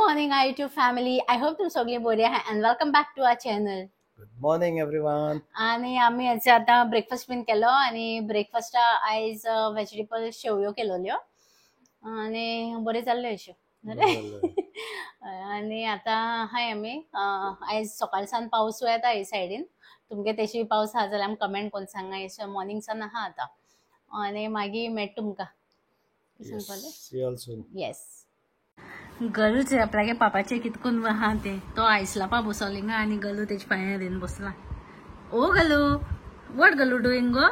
morning, our YouTube family. I hope तुम सगळे बरे आहात and welcome back to our channel. Good morning, everyone. आणि आम्ही याचा आता ब्रेकफास्ट पण केलो आणि ब्रेकफास्ट आयज व्हेजिटेबल शेवयो केलोल्यो आणि बरे चालले अशें आणि आता हाय आमी आयज सकाळसान पावस येता हे सायडीन तुमगे तेशी पावस आहा जाल्यार आमकां कमेंट करून सांगा मॉर्निंगसान आहा आता आणि मागीर मेट तुमकां See you all soon. Yes गलूच आपल्यागे पापाचे कितकून आहा ते तो आयसलापा बसवलिंगा आणि गलू तेज पांयार येवन बसला ओ गलू वॉट गलू डुईंग गो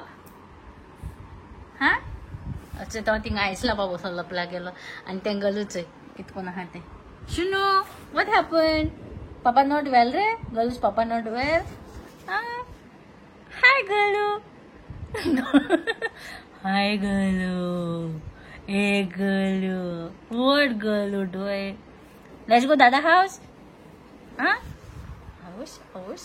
हा अच्छा तो थिंगा आयसलापा बसवलो आपल्या गेलो आणि ते गलूच कितकून आहा ते शुनू what happen papa not well रे गलूज papa not well hi Galu hi Galu Hey Galu, what Galu doing? Let's go Dada house. Huh? Awis.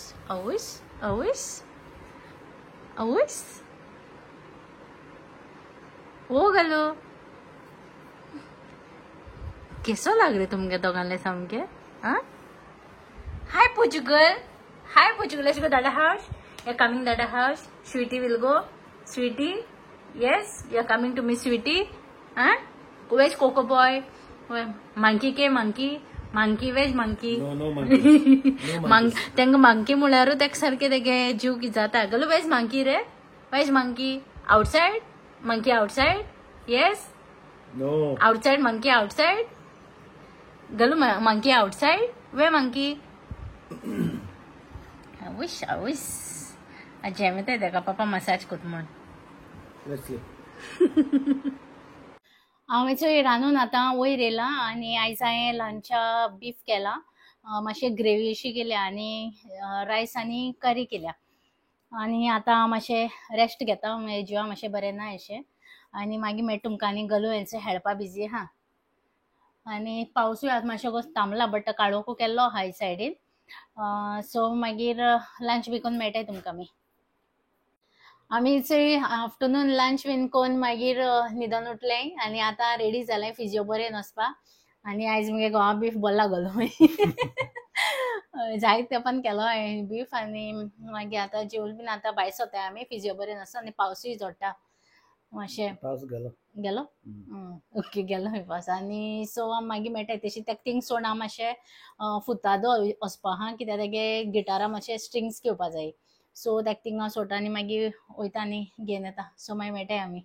Oh Galu. कैसो लग रहे तुमके दोगानले सामके? Huh? Hi Portugal. Let's go Dada house. You're coming Dada house. Sweetie will go. Sweetie, yes, you're coming to me, Sweetie. Huh? Where's Coco Boy? Monkey K monkey? Monkey where's monkey? No monkey. Teng monkey मुलारू तेक सारखे तेगे जीव की जाता गलू where's monkey ray? Where's monkey? Outside? Monkey outside? Yes? No. Outside monkey outside? Galu monkey outside? Where monkey? I wish. Ajay में ते देखा पापा massage कुट मन. Let's see. हांवेचो रांदून आतां वयर येयला आनी आयज हांवें लंचा बीफ केला मातशें ग्रेवी अशी केल्या आनी रायस आनी करी केल्या आनी आतां मातशें रेस्ट घेता जिवा मातशें बरें ना अशें आनी मागीर मेळटा तुमकां आनी गलू हेंचो हेळपा बिजी आहा आनी पावसूय आतां मातशें थांबला बट काळोखू केल्लो आहा हे सायडीन सो मागीर लंच बी करून मेळटाय तुमकां आमी आफ्टरनून लंच बीन करून मागीर न्हिदोन उठले आनी आतां रेडी जालें फिजिओ बरें वचपा आनी आयज मुगे घोवा बीफ बोल्ला गलो जायत तेंपान केलो हांवें बीफ आनी मागीर आतां जेवल बीन आतां भायर सोताय आमी फिजिओ बरें नासता आनी पावसूय जोडटा मातशें पावस गेलो. ओके गेलो पावस आनी सो मागीर मेळटाय तशी तेका थिंग सोड हांव मातशें फुतादो वचपा हा कित्याक तेगे गिटारा मातशें स्ट्रिंग्स घेवपा जाय सो तेका थिंगा सोडटा आनी मागीर वयता आनी घेवन येता सो मागीर मेळटाय आमी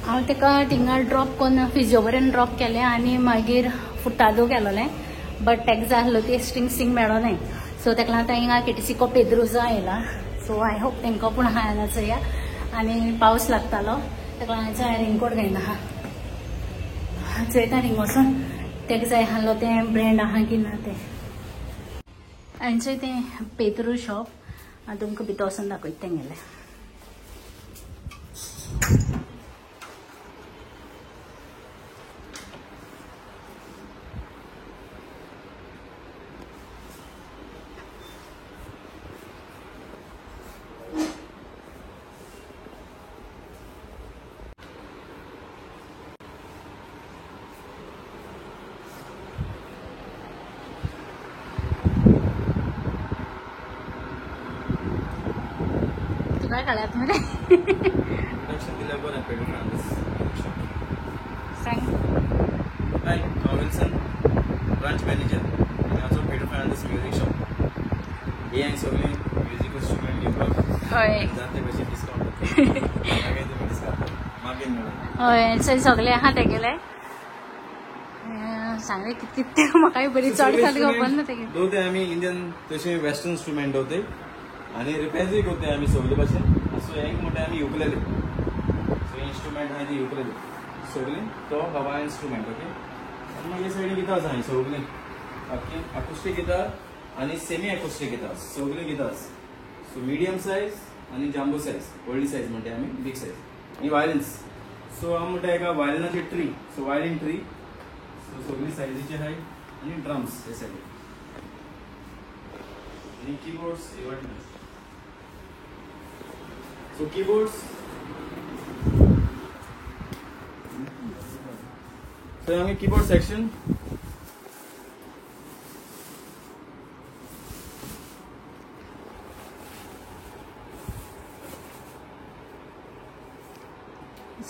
हांव तेका थिंगा ड्रॉप करून फिजिओ बरें ड्रॉप केलें आनी मागीर फुट्टादो केलोलें बट तेका जाय आसलो ती स्ट्रिंग्स थिंग मेळोनाय सो तेका लागून हिंगा केटीसिको पेद्रुजा येयला सो आय होप तेंका पूण हांवें चोया आनी पावस लागतालो तेका लागून हांवें रेनकोट घेवन आहा चोयता थिंग वचोन तेका जाय आसलो तें ब्रँड आहा की ना तें हांचें तें पेद्रू शॉप तुमकां भितर वचोन दाखयता तेंगेलें काय काढात मध्ये सांग Hi, Wilson, branch manager and also Pedro Fernandez music shop. हे आणि सगळे म्युझिक इंस्ट्रुमेंट घेवपाक हय जाते कशी डिस्काउंट मागे तुम्ही डिस्काउंट मागीर मेळटा हय सगळे आहा तेगेले सांगले कितले म्हाकाय बरी चड खाली खबर ना तेगे दोते आमी इंडियन तसे वेस्टर्न इंस्ट्रुमेंट दोते आणि रिपेअरय करते आमी सगळे भाशेन असो एक मोठे आमी युकलेले सो इंस्ट्रुमेंट आहा ती युकलेले सगळे तो हवा इंस्ट्रुमेंट ओके आणि मागीर सायडीन गिटार्स आहा सगळे अकुस्टिक गिटार आणि सेमी अकुस्टिक गिटार सगळे गिटार्स सो मिडियम साइज आणि जांबो साइज व्हडली साइज म्हणते आमी बिग साइज आणि वायलिन्स सो हांव म्हणटा एका वायलिनाची tree so violin tree so सगळी सायजीचे आहाय आणि ड्रम्स हे सायडीन आणि keyboards so keyboards So, keyboard section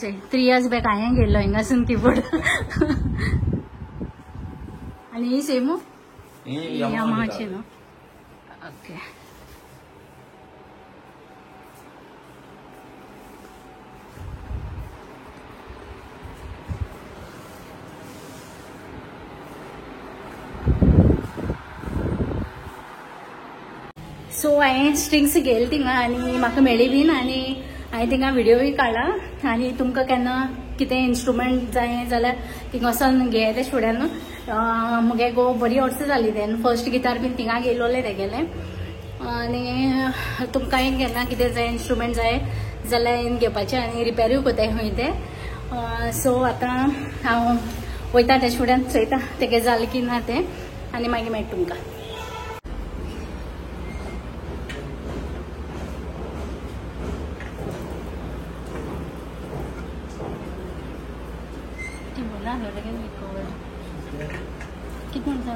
3 years back हांवें गेल्लो हिंगासून कीबोर्ड आनी ही सेमू यामाहाची न्हू ओके. सो हांवें स्ट्रिंग्स घेतले थिंगा आनी म्हाका मेळ्ळी बीन आनी हांवें थिंगा व्हिडियोय काडला आनी तुमकां केन्ना कितें इन्स्ट्रुमेंट जाय जाल्यार थिंगा वचोन घे ते फुड्यान मुगे गो बरी वर्सां जाली तेन्ना फर्स्ट गिटार बीन थिंगा गेलोले तेगेले आनी तुमकां केन्ना कितें जाय इन्स्ट्रुमेंट जाय जाल्यार येवन घेवपाचें आनी रिपेरूय कोताय खंय ते. सो आतां हांव वयता ते फुड्यान चोयता तेगे जालें की ना तें आनी मागीर मेळटा तुमकां. बोला किती म्हणता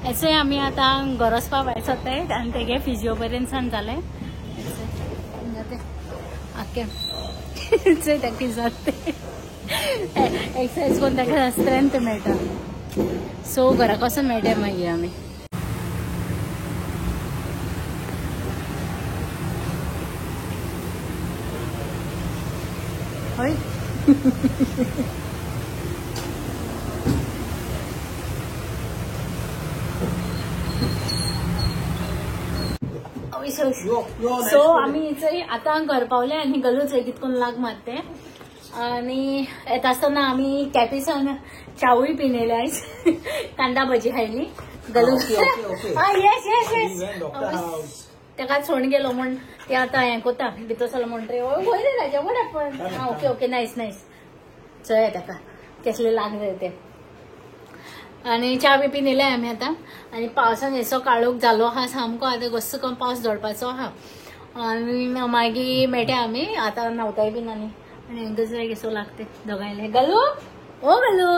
ऐसे आम्ही आता घर वचपा भायर सरताय आनी तेगे फिजिओ पर्यंत जालें आख्खें ताका जाता एक्सरसाइज करून ताका स्ट्रेंथ मेळटा. सो घराक वचून मेळटा मागीर आमी. हय सो आम्ही आता घर पावले आनी गलू थंय कितकोन लाग मारते आनी येता आसतना आमी कॅफेसान चावूय पिनेले आयज कांदा भजी खायली गलू. येस येस येस तेका सोडून गेलो म्हण ते आता हें कोता भितर सरलो म्हण रे बरें राजा बरें पण ओके ओके नायस नायस चोय तेका कसले लाग जाय ते. आनी च्या बी पिनेले आमी आतां आनी पावसान हेसो काळोख जालो आहा सामको आतां घस्स करून पावस झडपाचो आहा आनी मागीर मेळटा आमी आतां न्हांवताय बीन आनी गजरे कसो लागते दोगांयले. गलू ओ गलू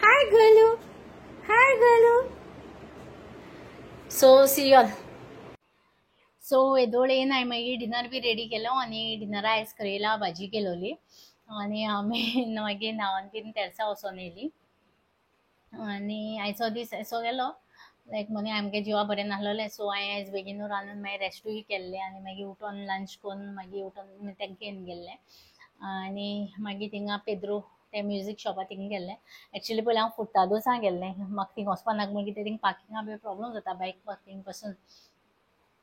hi Galu hi Galu. So see you all. So येदोळ येवन हांवें मागीर डिनर बी रेडी केलो आनी डिनरा आयज करेला भाजी केलोली आनी आमी मागीर न्हांवन बीन तेर्सा वचोन येयली आनी आयचो दीस असो गेलो लायक मनी आमगे जिवा बरें नासलोलें सो हांवें आयज बेगीनू रांदून मागीर रेस्टूय केल्लें आनी मागीर उठोन लंच करून मागीर उठोन तेंका येवन गेल्लें आनी मागीर थिंगा पेद्रू ते म्युजीक शॉपार थिंगा गेल्लें. एक्चुली पयलीं हांव फुट्टादोसा गेल्लें म्हाका थिंगा वचपा नाका म्हण कितें थिंगा पार्किंगा बी प्रॉब्लम जाता बायक पार्किंग पासून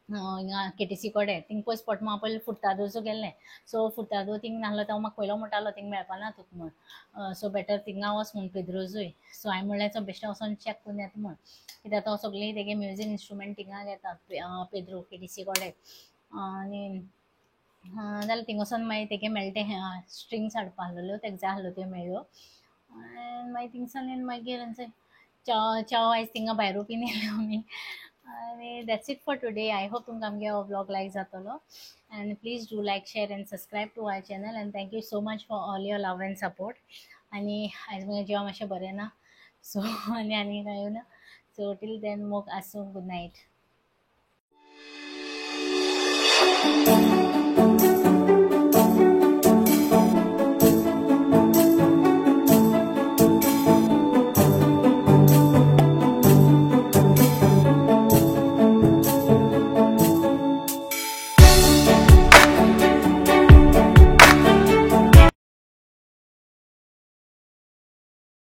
हिंगा केटीसी कडेन थिंगा पयस पडटा हांव पयलीं फुट्टादोचो गेल्लें. सो फुट्टादो थिंगा नासलो तो म्हाका पयलो म्हणटालो थिंगा मेळपाना तुका म्हण सो बेटर थिंगा वच म्हण पेद्रोजूय. सो हांवें म्हणलें चल बेश्टें वचोन चॅक करून येता म्हण कित्याक तो सगळीं तेगे म्युजीक इन्स्ट्रुमेंट थिंगा घेता पेद्रो केटीसी कडेन आनी जाल्यार थिंगा वचोन मागीर तेगे मेळटे स्ट्रिंग्स हाडपा आहलोल्यो तेका जाय आहल्यो त्यो मेळ्ळ्यो आनी मागीर थिंगसान येवन मागीर चाव आयज थिंगा भायरू बीन येयल्यो आमी आनी that's it for today. I hope तुमकां आमगे हो व्लॉग लायक जातलो and please do like share and subscribe to our channel and thank you so much for all your love and support. आनी आयज म्हजें जिवा मातशें बरें ना सो आनी काय ना सो टील देन मोग आसूं गुड नायट.